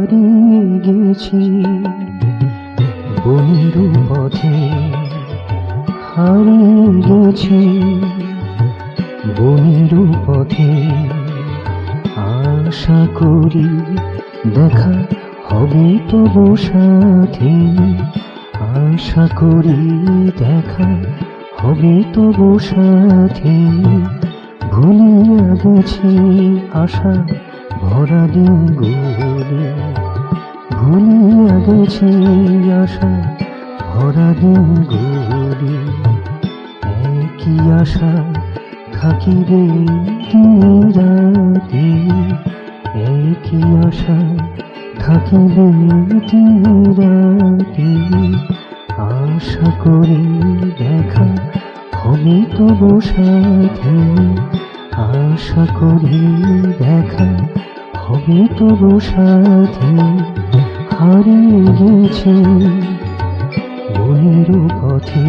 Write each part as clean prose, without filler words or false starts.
হারিয়ে গেছি বনের পথে, হারিয়ে গেছি বনের পথে। আশা করি দেখা হবে তবু সাথে, আশা করি দেখা হবে তবু সাথে। ভুলিয়া গেছি আশা ভরা দিনগুলি, ভুলিয়া গেছি আশা ভরা দিনগুলি। একই আশা থাকিবে দিন রাতে, একই আশা থাকিবে দিন রাতে। আশা করি দেখা হবে তবু সাথে, আশা করি দেখা হবে তবু সাথে। হারিয়ে গেছি বনের পথে।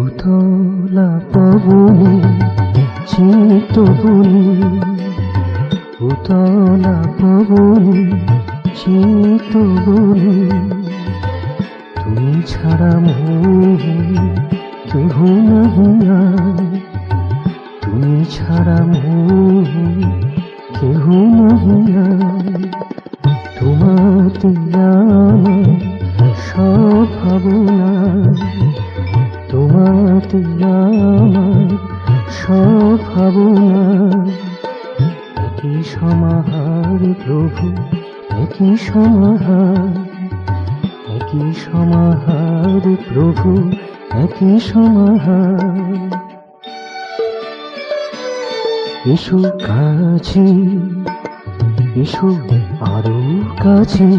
উতলা পবনে চিত বনে, উতলা পবনে চিত বনে। তুমি ছাড়া মনে কেহ নাহি আর, তুমি ছাড়া মনে কেহ নাহি আর। তোমাতে আমার সব ভাবনা, তোমাতে আমার সব ভাবনা। একই সমাহার প্রভু, একই সমাহার, একই সমাহার প্রভু, একই সমাহার। এসো কাছে, এসো আরো কাছে।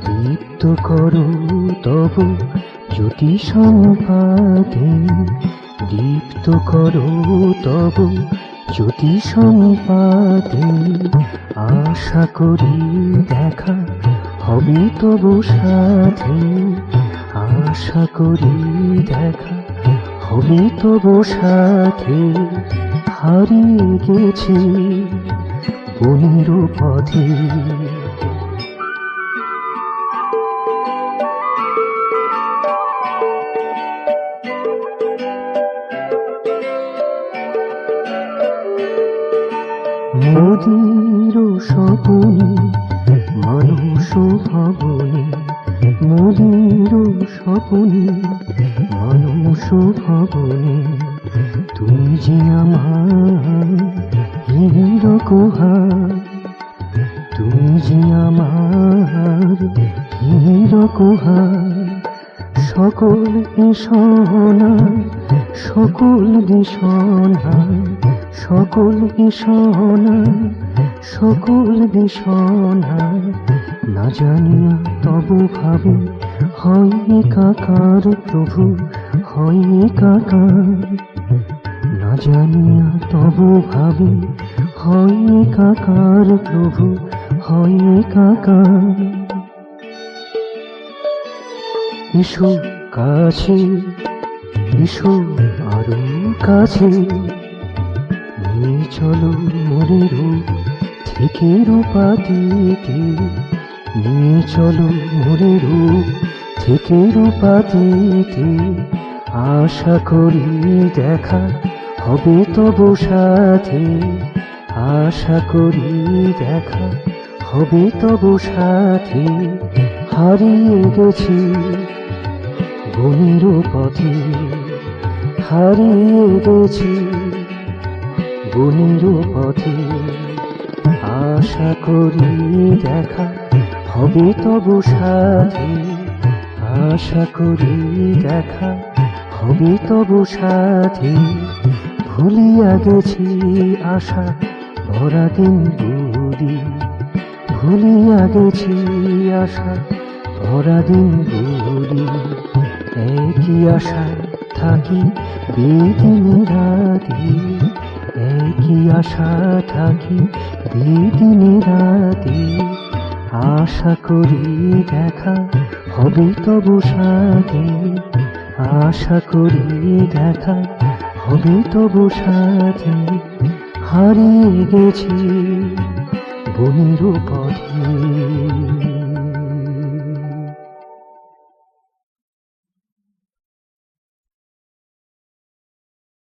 দীপ্ত করো তব জ্যোতি সম্পাদে, দীপ্ত করো তব জ্যোতি সম্পাদে। আশা করি দেখা হবে তবু সাথে, আশা করি দেখা হবে তবু সাথে। হারিয়ে গেছি বনের পথে। মোদির স্বপনে মানুষ ভবনে, মোদির স্বপনে মানুষ ভবনে। তুমি যে আমার হীর কুহার, তুমি যে আমার হীর কুহার। সকল বিষণা, সকল বিষণা, সকল বিষণা, সকল বিষণা। না জানিয়া তবু ভাবে হয় একাকার প্রভু, হয় একাকার। না জানিয়া তবু ভাবে হয় একাকার প্রভু, হয় একাকার। এসো কাছে, এসো আরো কাছে। নিয়ে চলো মোরে রূপ থেকে রূপাতীতে, নিয়ে চলো মোরে রূপ থেকে রূপাতীতে। আশা করি দেখা হবে তবু সাথে, আশা করি দেখা হবে তবু সাথে। হারিয়ে গেছি বনের পথে, হারিয়ে গেছি বনের পথে। আশা করি দেখা হবে তবু সাথে, আশা করি দেখা হবে তবু সাথে। ভুলিয়া গেছি আশা ভরা দিনগুলি, ভুলিয়া গেছি আশা ভরা দিনগুলি। একই আশায় থাকি দিন রাতি, একই আশা থাকি দিন রাতি। আশা করি দেখা হবে তবু সাথে, আশা করি দেখা হবে তবু সাথে। হারিয়ে গেছি বন্ধু পথে।